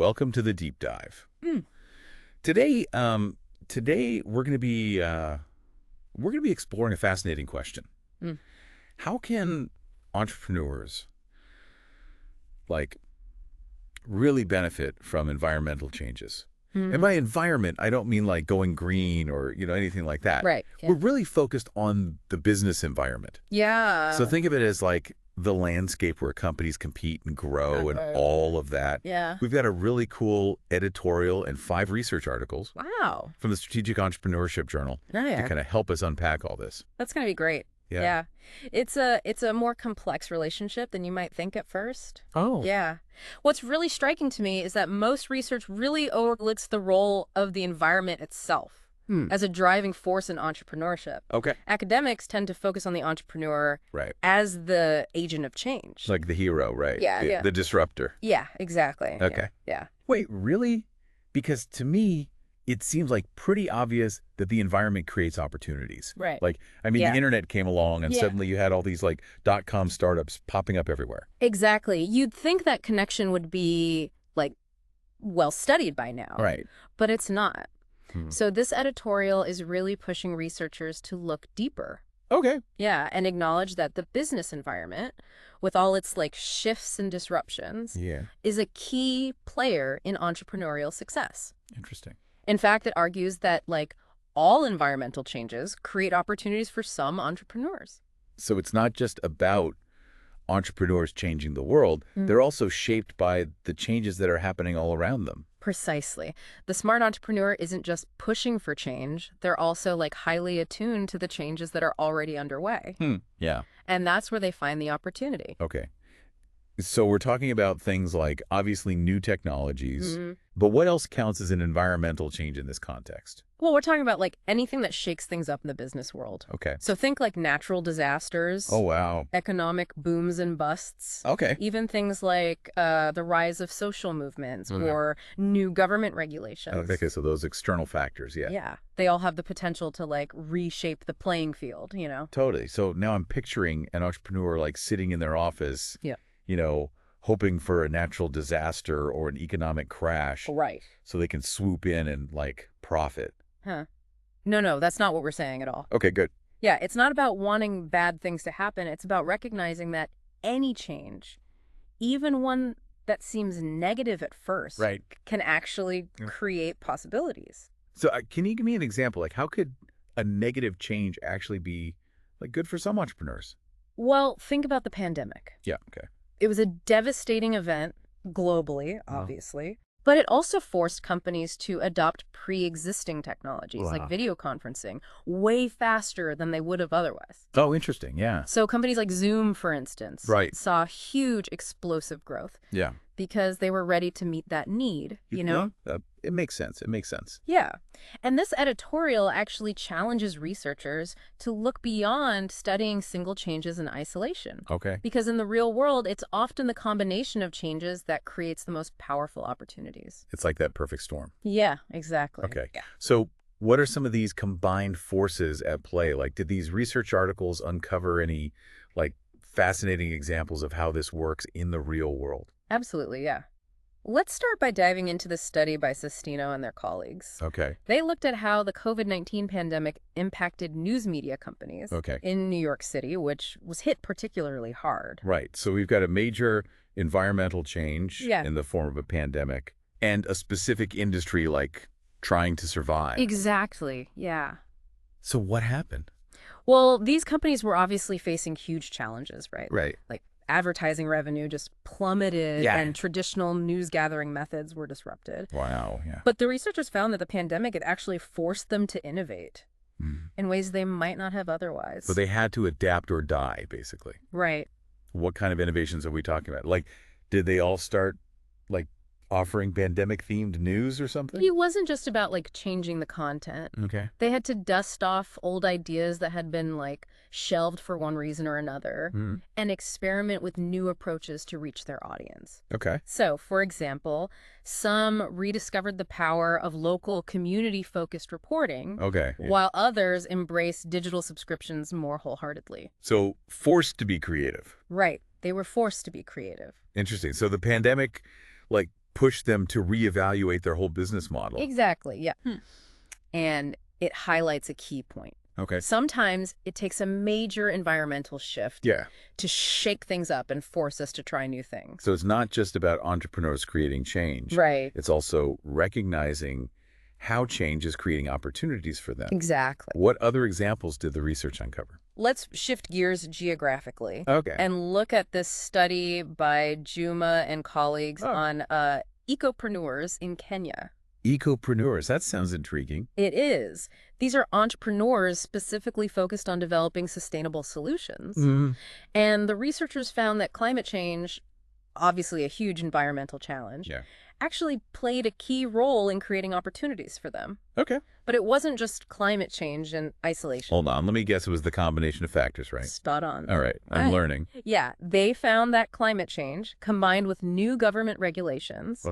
welcome to the deep dive. Today, today we're going to be exploring a fascinating question. How can entrepreneurs really benefit from environmental changes? And by environment, I don't mean like going green or anything like that. Right. Yeah. We're really focused on the business environment. Yeah. So think of it as like the landscape where companies compete and grow and all of that. Yeah. We've got a really cool editorial and 5 research articles Wow. from the Strategic Entrepreneurship Journal to kind of help us unpack all this. That's going to be great. Yeah. It's a more complex relationship than you might think at first. Oh. Yeah. What's really striking to me is that most research really overlooks the role of the environment itself as a driving force in entrepreneurship. Okay. Academics tend to focus on the entrepreneur as the agent of change. Like the hero, right? Yeah. The disruptor. Yeah, exactly. Okay. Yeah. Wait, really? Because to me, it seems like pretty obvious that the environment creates opportunities. Right. The internet came along and suddenly you had all these .com startups popping up everywhere. Exactly. You'd think that connection would be well studied by now. Right. But it's not. So this editorial is really pushing researchers to look deeper. Okay. Yeah, and acknowledge that the business environment, with all its shifts and disruptions, is a key player in entrepreneurial success. Interesting. In fact, it argues that all environmental changes create opportunities for some entrepreneurs. So it's not just about entrepreneurs changing the world. They're also shaped by the changes that are happening all around them. Precisely. The smart entrepreneur isn't just pushing for change. They're also highly attuned to the changes that are already underway. Yeah. And that's where they find the opportunity. Okay. So we're talking about things like obviously new technologies, but what else counts as an environmental change in this context? Well, we're talking about anything that shakes things up in the business world. Okay. So think natural disasters. Oh, wow. Economic booms and busts. Okay. Even things like the rise of social movements or new government regulations. Okay, so those external factors, yeah. Yeah. They all have the potential to reshape the playing field, Totally. So now I'm picturing an entrepreneur sitting in their office. Yeah. Hoping for a natural disaster or an economic crash. Right. So they can swoop in and profit. Huh. No, that's not what we're saying at all. Okay, good. Yeah, it's not about wanting bad things to happen. It's about recognizing that any change, even one that seems negative at first, can actually create possibilities. So can you give me an example? How could a negative change actually be good for some entrepreneurs? Well, think about the pandemic. Yeah, okay. It was a devastating event globally, obviously, but it also forced companies to adopt pre-existing technologies like video conferencing way faster than they would have otherwise. Oh, interesting. Yeah. So companies like Zoom, for instance, saw huge explosive growth. Yeah. Because they were ready to meet that need, It makes sense. It makes sense. Yeah. And this editorial actually challenges researchers to look beyond studying single changes in isolation. Okay. Because in the real world, it's often the combination of changes that creates the most powerful opportunities. It's like that perfect storm. Yeah, exactly. Okay. Yeah. So what are some of these combined forces at play? Did these research articles uncover any fascinating examples of how this works in the real world? Absolutely, yeah. Let's start by diving into the study by Sestino and their colleagues. Okay. They looked at how the COVID-19 pandemic impacted news media companies in New York City, which was hit particularly hard. Right. So we've got a major environmental change in the form of a pandemic and a specific industry trying to survive. Exactly, yeah. So what happened? Well, these companies were obviously facing huge challenges, right? Right. Advertising revenue just plummeted and traditional news gathering methods were disrupted. Wow, yeah. But the researchers found that the pandemic had actually forced them to innovate in ways they might not have otherwise. So they had to adapt or die, basically. Right. What kind of innovations are we talking about? Did they all start offering pandemic-themed news or something? It wasn't just about changing the content. Okay. They had to dust off old ideas that had been shelved for one reason or another and experiment with new approaches to reach their audience. Okay. So, for example, some rediscovered the power of local community-focused reporting. Okay. While others embraced digital subscriptions more wholeheartedly. So forced to be creative. Right. They were forced to be creative. Interesting. So the pandemic push them to reevaluate their whole business model. Exactly, yeah. And it highlights a key point. Okay. Sometimes it takes a major environmental shift to shake things up and force us to try new things. So it's not just about entrepreneurs creating change. Right. It's also recognizing how change is creating opportunities for them. Exactly. What other examples did the research uncover? Let's shift gears geographically. Okay. And look at this study by Juma and colleagues on ecopreneurs in Kenya. Ecopreneurs, that sounds intriguing. It is. These are entrepreneurs specifically focused on developing sustainable solutions. And the researchers found that climate change, obviously a huge environmental challenge, actually played a key role in creating opportunities for them. Okay. But it wasn't just climate change and isolation. Hold on. Let me guess it was the combination of factors, right? Spot on. All right. I'm learning. Yeah. They found that climate change, combined with new government regulations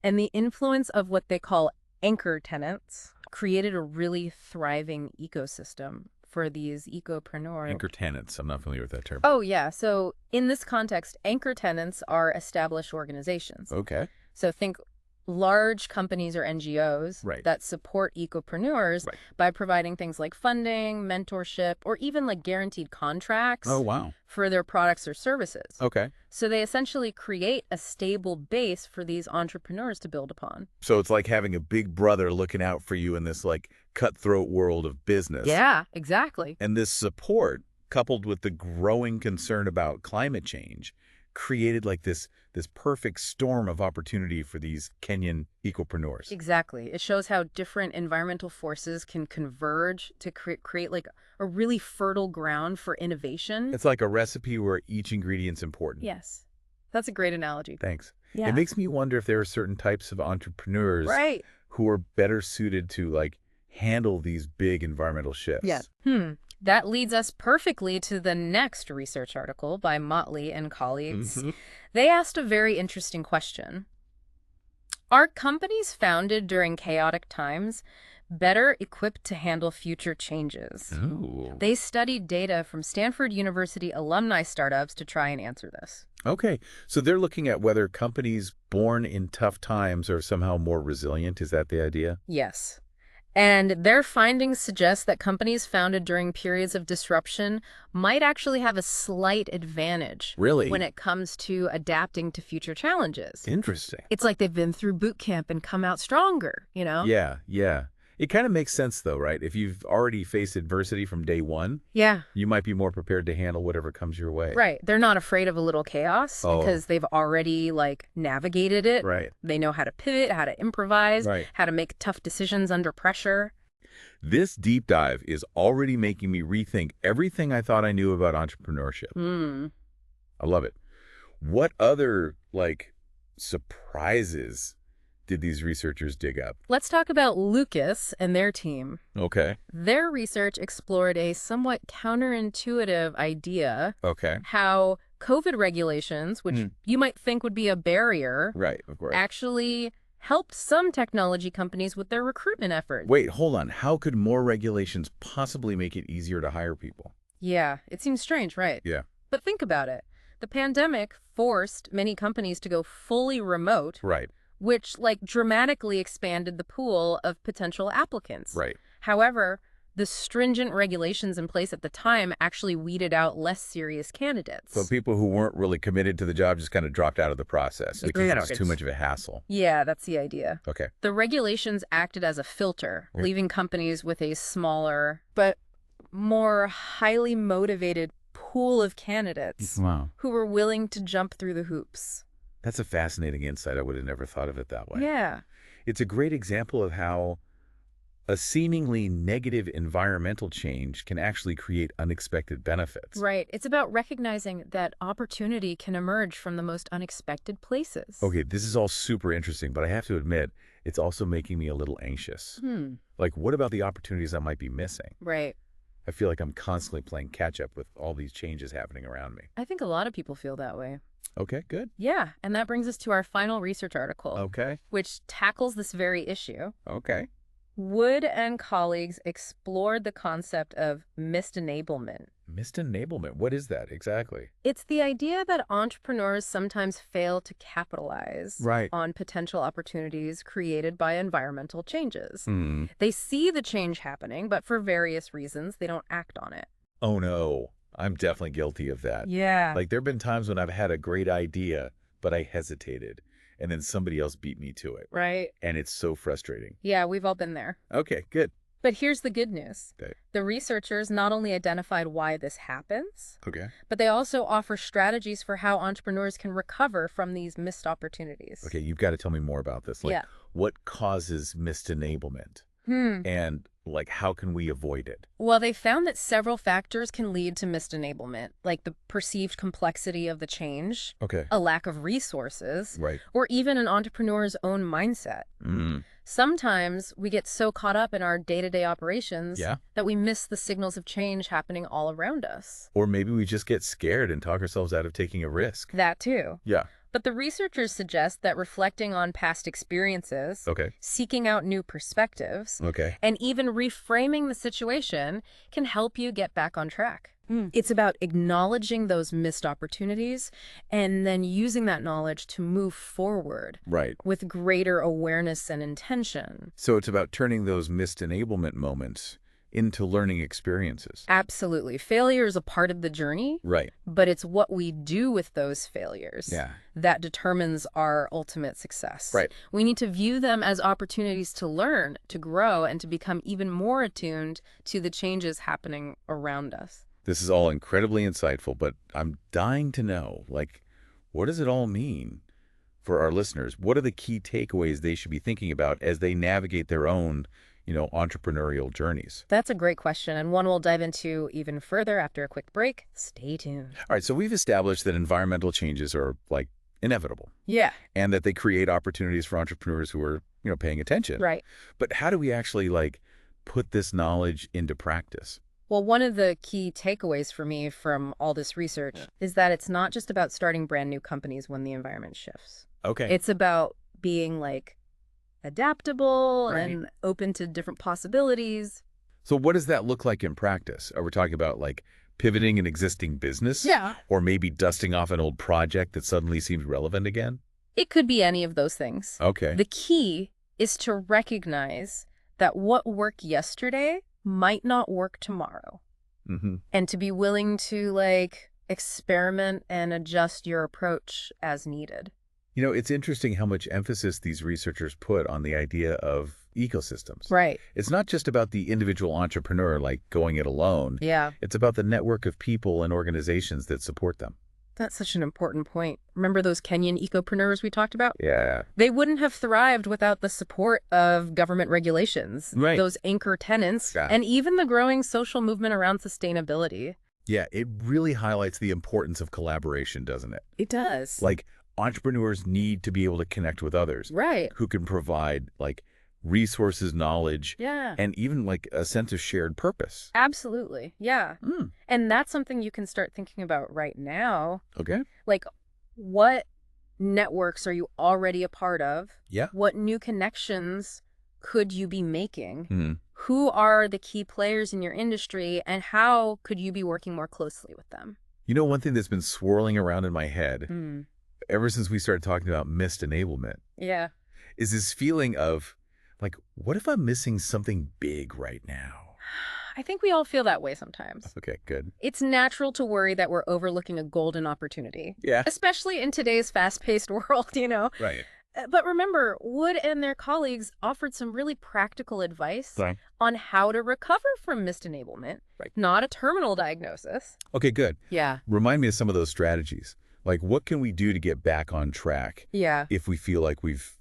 and the influence of what they call anchor tenants, created a really thriving ecosystem for these ecopreneurs. Anchor tenants. I'm not familiar with that term. Oh, yeah. So in this context, anchor tenants are established organizations. Okay. So think large companies or NGOs that support ecopreneurs by providing things like funding, mentorship, or even like guaranteed contracts for their products or services. Okay. So they essentially create a stable base for these entrepreneurs to build upon. So it's like having a big brother looking out for you in this like cutthroat world of business. Yeah, exactly. And this support, coupled with the growing concern about climate change, created like this perfect storm of opportunity for these Kenyan ecopreneurs. Exactly. It shows how different environmental forces can converge to create like a really fertile ground for innovation. It's like a recipe where each ingredient's important. Yes. That's a great analogy. Thanks. Yeah. It makes me wonder if there are certain types of entrepreneurs who are better suited to like handle these big environmental shifts. Yeah. That leads us perfectly to the next research article by Motley and colleagues. They asked a very interesting question. Are companies founded during chaotic times better equipped to handle future changes? They studied data from Stanford University alumni startups to try and answer this. Okay. So they're looking at whether companies born in tough times are somehow more resilient. Is that the idea? Yes. And their findings suggest that companies founded during periods of disruption might actually have a slight advantage when it comes to adapting to future challenges. Interesting. It's like they've been through boot camp and come out stronger, you know? Yeah. It kind of makes sense, though, right? If you've already faced adversity from day one, you might be more prepared to handle whatever comes your way. Right. They're not afraid of a little chaos because they've already, like, navigated it. Right. They know how to pivot, how to improvise, how to make tough decisions under pressure. This deep dive is already making me rethink everything I thought I knew about entrepreneurship. I love it. What other, like, surprises did these researchers dig up? Let's talk about Lucas and their team. Okay. Their research explored a somewhat counterintuitive idea. Okay. How COVID regulations, which you might think would be a barrier, right, of course, actually helped some technology companies with their recruitment efforts. Wait, hold on. How could more regulations possibly make it easier to hire people? Yeah, it seems strange, right? Yeah. But think about it. The pandemic forced many companies to go fully remote. Right. Which, like, dramatically expanded the pool of potential applicants. Right. However, the stringent regulations in place at the time actually weeded out less serious candidates. So people who weren't really committed to the job just kind of dropped out of the process because it was too much of a hassle. Yeah, that's the idea. Okay. The regulations acted as a filter, leaving companies with a smaller but more highly motivated pool of candidates who were willing to jump through the hoops. That's a fascinating insight. I would have never thought of it that way. Yeah. It's a great example of how a seemingly negative environmental change can actually create unexpected benefits. Right. It's about recognizing that opportunity can emerge from the most unexpected places. Okay, this is all super interesting, but I have to admit, it's also making me a little anxious. Like, what about the opportunities I might be missing? Right. I feel like I'm constantly playing catch up with all these changes happening around me. I think a lot of people feel that way. Okay, good. Yeah, and that brings us to our final research article. Okay. Which tackles this very issue. Okay. Wood and colleagues explored the concept of missed enablement. Missed enablement. What is that exactly? It's the idea that entrepreneurs sometimes fail to capitalize on potential opportunities created by environmental changes. They see the change happening, but for various reasons, they don't act on it. Oh, no. I'm definitely guilty of that. Yeah. Like, there have been times when I've had a great idea, but I hesitated, and then somebody else beat me to it. Right. And it's so frustrating. Yeah, we've all been there. Okay, good. But here's the good news. Okay. The researchers not only identified why this happens, Okay. but they also offer strategies for how entrepreneurs can recover from these missed opportunities. Okay, you've got to tell me more about this. Like, what causes missed enablement? And, like, how can we avoid it? Well, they found that several factors can lead to missed enablement, like the perceived complexity of the change, a lack of resources, or even an entrepreneur's own mindset. Sometimes we get so caught up in our day-to-day operations that we miss the signals of change happening all around us. Or maybe we just get scared and talk ourselves out of taking a risk. That too. Yeah. But the researchers suggest that reflecting on past experiences, seeking out new perspectives, and even reframing the situation can help you get back on track. It's about acknowledging those missed opportunities and then using that knowledge to move forward with greater awareness and intention. So it's about turning those missed enablement moments into learning experiences. Absolutely. Failure is a part of the journey, but it's what we do with those failures that determines our ultimate success. We need to view them as opportunities to learn, to grow, and to become even more attuned to the changes happening around us. This is all incredibly insightful, but I'm dying to know, like, what does it all mean for our listeners? What are the key takeaways they should be thinking about as they navigate their own entrepreneurial journeys? That's a great question, and one we'll dive into even further after a quick break. Stay tuned. All right, so we've established that environmental changes are, like, inevitable. Yeah. And that they create opportunities for entrepreneurs who are, paying attention. But how do we actually, like, put this knowledge into practice? Well, one of the key takeaways for me from all this research is that it's not just about starting brand new companies when the environment shifts. It's about being, like, adaptable and open to different possibilities. So what does that look like in practice? Are we talking about, like, pivoting an existing business? Yeah. Or maybe dusting off an old project that suddenly seems relevant again? It could be any of those things. Okay. The key is to recognize that what worked yesterday might not work tomorrow. And to be willing to, like, experiment and adjust your approach as needed. It's interesting how much emphasis these researchers put on the idea of ecosystems. It's not just about the individual entrepreneur, like, going it alone. Yeah. It's about the network of people and organizations that support them. That's such an important point. Remember those Kenyan ecopreneurs we talked about? Yeah. They wouldn't have thrived without the support of government regulations, those anchor tenants, and even the growing social movement around sustainability. Yeah, it really highlights the importance of collaboration, doesn't it? It does. Like, entrepreneurs need to be able to connect with others. Who can provide, like, resources, knowledge, and even, like, a sense of shared purpose. Absolutely. Yeah. And that's something you can start thinking about right now. Like, what networks are you already a part of? What new connections could you be making? Who are the key players in your industry, and how could you be working more closely with them? One thing that's been swirling around in my head ever since we started talking about missed enablement is this feeling of, like, what if I'm missing something big right now? I think we all feel that way sometimes. Okay, good. It's natural to worry that we're overlooking a golden opportunity. Especially in today's fast-paced world, But remember, Wood and their colleagues offered some really practical advice on how to recover from missed enablement, not a terminal diagnosis. Okay, good. Yeah. Remind me of some of those strategies. Like, what can we do to get back on track if we feel like we've,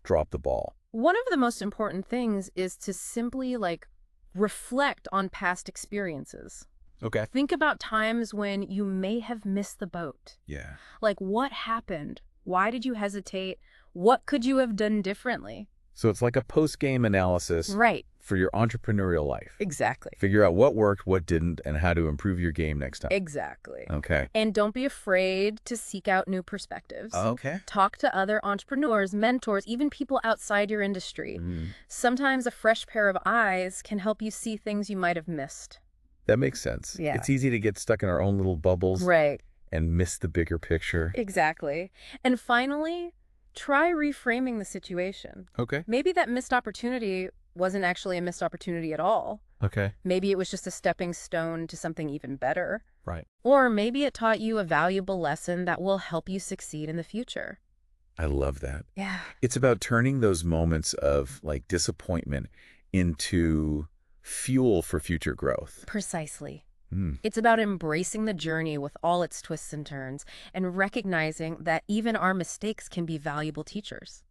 dropped the ball? One of the most important things is to simply, like, reflect on past experiences. Think about times when you may have missed the boat. Like, what happened? Why did you hesitate? What could you have done differently? So it's like a post-game analysis for your entrepreneurial life. Exactly. Figure out what worked, what didn't, and how to improve your game next time. Exactly. Okay. And don't be afraid to seek out new perspectives. Talk to other entrepreneurs, mentors, even people outside your industry. Sometimes a fresh pair of eyes can help you see things you might have missed. That makes sense. Yeah. It's easy to get stuck in our own little bubbles Right. and miss the bigger picture. Exactly. And finally, try reframing the situation. Okay. Maybe that missed opportunity wasn't actually a missed opportunity at all. Okay. Maybe it was just a stepping stone to something even better. Right. Or maybe it taught you a valuable lesson that will help you succeed in the future. I love that. Yeah. It's about turning those moments of like disappointment into fuel for future growth. Precisely. Mm. It's about embracing the journey with all its twists and turns and recognizing that even our mistakes can be valuable teachers.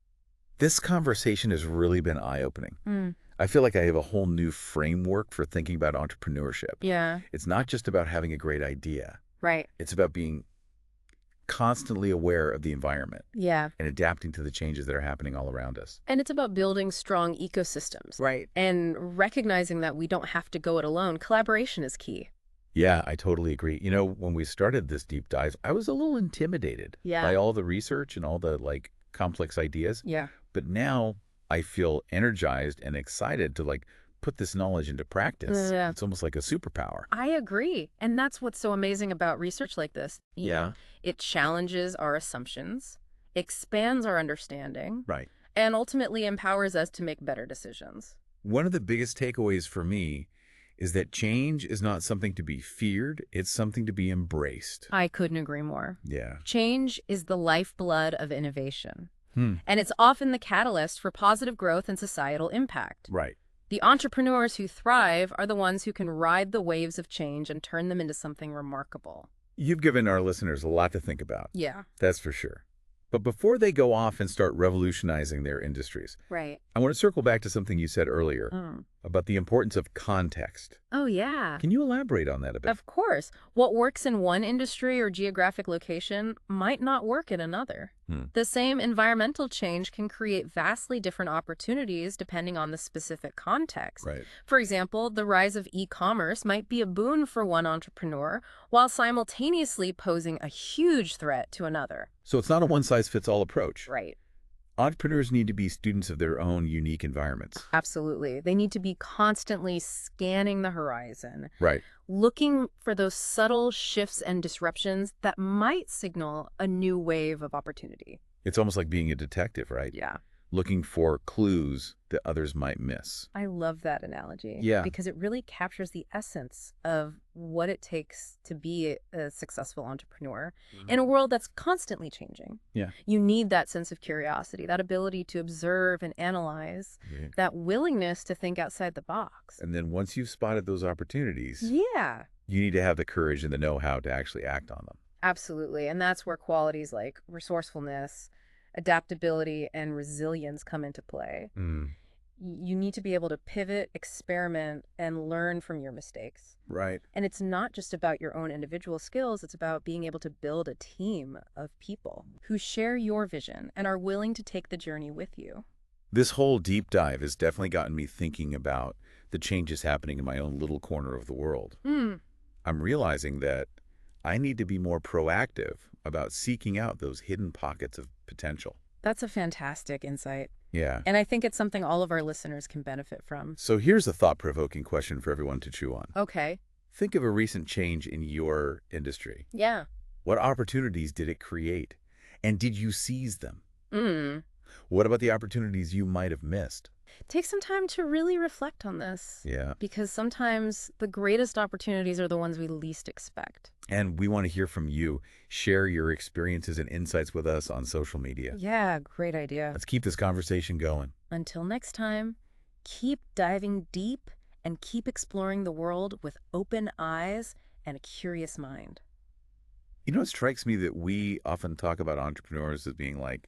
This conversation has really been eye-opening. Mm. I feel like I have a whole new framework for thinking about entrepreneurship. Yeah. It's not just about having a great idea. Right. It's about being constantly aware of the environment Yeah. and adapting to the changes that are happening all around us. And it's about building strong ecosystems. Right. And recognizing that we don't have to go it alone. Collaboration is key. Yeah, I totally agree. You know, when we started this deep dive, I was a little intimidated by all the research and all the like complex ideas. Yeah. But now I feel energized and excited to like put this knowledge into practice. Yeah. It's almost like a superpower. I agree. And that's what's so amazing about research like this. You Yeah. know, it challenges our assumptions, expands our understanding, Right. and ultimately empowers us to make better decisions. One of the biggest takeaways for me is that change is not something to be feared. It's something to be embraced. I couldn't agree more. Yeah. Change is the lifeblood of innovation. Hmm. And it's often the catalyst for positive growth and societal impact. Right. The entrepreneurs who thrive are the ones who can ride the waves of change and turn them into something remarkable. You've given our listeners a lot to think about. Yeah. That's for sure. But before they go off and start revolutionizing their industries, Right. I want to circle back to something you said earlier about the importance of context. Oh, yeah. Can you elaborate on that a bit? Of course. What works in one industry or geographic location might not work in another. The same environmental change can create vastly different opportunities depending on the specific context. Right. For example, the rise of e-commerce might be a boon for one entrepreneur while simultaneously posing a huge threat to another. So it's not a one-size-fits-all approach. Right. Entrepreneurs need to be students of their own unique environments. Absolutely. They need to be constantly scanning the horizon, Right. looking for those subtle shifts and disruptions that might signal a new wave of opportunity. It's almost like being a detective, right? Yeah. Looking for clues that others might miss. I love that analogy. Yeah. Because it really captures the essence of what it takes to be a successful entrepreneur in a world that's constantly changing. Yeah. You need that sense of curiosity, that ability to observe and analyze, Yeah. that willingness to think outside the box. And then once you've spotted those opportunities, Yeah. you need to have the courage and the know-how to actually act on them. Absolutely. And that's where qualities like resourcefulness, adaptability, and resilience come into play. You need to be able to pivot, experiment, and learn from your mistakes. Right. And it's not just about your own individual skills, it's about being able to build a team of people who share your vision and are willing to take the journey with you. This whole deep dive has definitely gotten me thinking about the changes happening in my own little corner of the world. I'm realizing that I need to be more proactive about seeking out those hidden pockets of potential. That's a fantastic insight. Yeah. And I think it's something all of our listeners can benefit from. So here's a thought-provoking question for everyone to chew on. Okay. Think of a recent change in your industry. Yeah. What opportunities did it create? And did you seize them? What about the opportunities you might have missed? Take some time to really reflect on this. Yeah. Because sometimes the greatest opportunities are the ones we least expect. And we want to hear from you. Share your experiences and insights with us on social media. Yeah, great idea. Let's keep this conversation going. Until next time, keep diving deep and keep exploring the world with open eyes and a curious mind. You know, it strikes me that we often talk about entrepreneurs as being like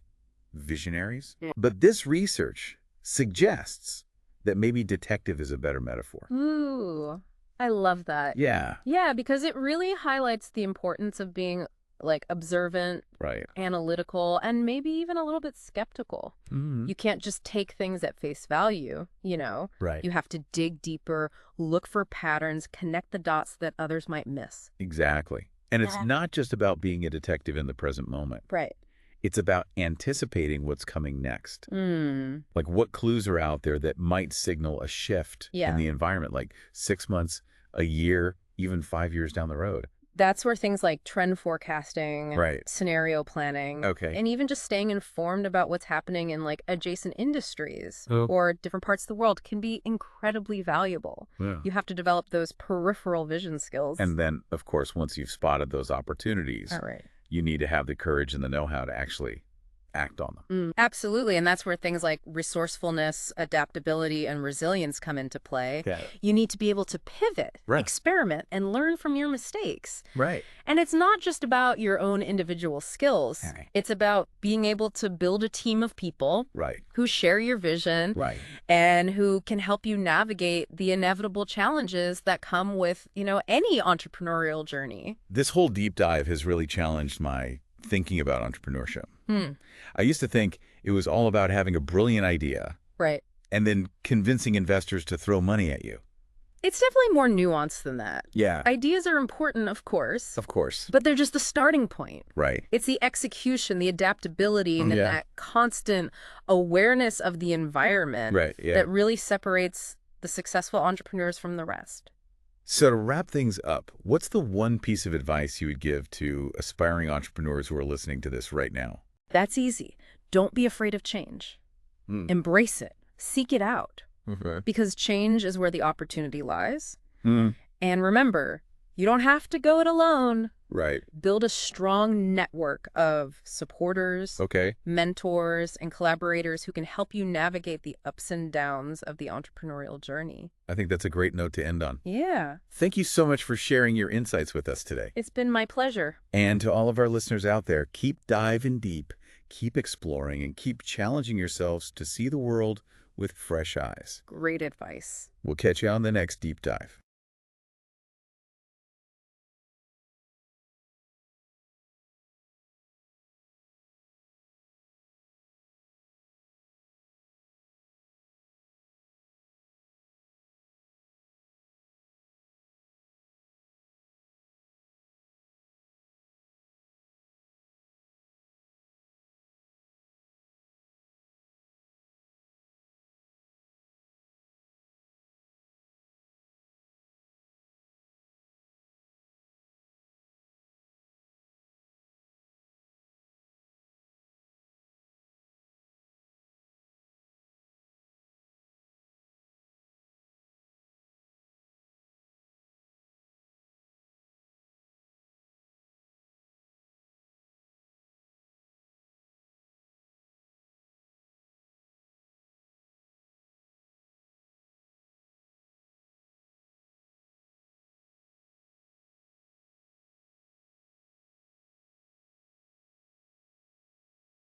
visionaries. But this research suggests that maybe detective is a better metaphor. Ooh, I love that. Yeah. Yeah, because it really highlights the importance of being like observant, Right. analytical, and maybe even a little bit skeptical. You can't just take things at face value, you know? Right. You have to dig deeper, look for patterns, connect the dots that others might miss. Exactly. And it's not just about being a detective in the present moment. Right. It's about anticipating what's coming next. Like what clues are out there that might signal a shift in the environment, like 6 months, a year, even 5 years down the road. That's where things like trend forecasting, Right. scenario planning, Okay. and even just staying informed about what's happening in like adjacent industries Oh. or different parts of the world can be incredibly valuable. Yeah. You have to develop those peripheral vision skills. And then, of course, once you've spotted those opportunities, All right. you need to have the courage and the know-how to actually act on them. Absolutely. And that's where things like resourcefulness, adaptability, and resilience come into play. Yeah. You need to be able to pivot, Right. experiment, and learn from your mistakes. Right. And it's not just about your own individual skills. Right. It's about being able to build a team of people Right. who share your vision Right. and who can help you navigate the inevitable challenges that come with, any entrepreneurial journey. This whole deep dive has really challenged my thinking about entrepreneurship. I used to think it was all about having a brilliant idea Right. and then convincing investors to throw money at you. It's definitely more nuanced than that. Yeah. Ideas are important, of course, Of course. but they're just the starting point. Right. It's the execution, the adaptability, and Yeah. that constant awareness of the environment Right. Yeah. that really separates the successful entrepreneurs from the rest. So to wrap things up, what's the one piece of advice you would give to aspiring entrepreneurs who are listening to this right now? That's easy. Don't be afraid of change. Embrace it. Seek it out. Okay. Because change is where the opportunity lies. Mm. And remember, you don't have to go it alone. Right. Build a strong network of supporters, Okay. mentors, and collaborators who can help you navigate the ups and downs of the entrepreneurial journey. I think that's a great note to end on. Yeah. Thank you so much for sharing your insights with us today. It's been my pleasure. And to all of our listeners out there, keep diving deep, keep exploring, and keep challenging yourselves to see the world with fresh eyes. Great advice. We'll catch you on the next deep dive.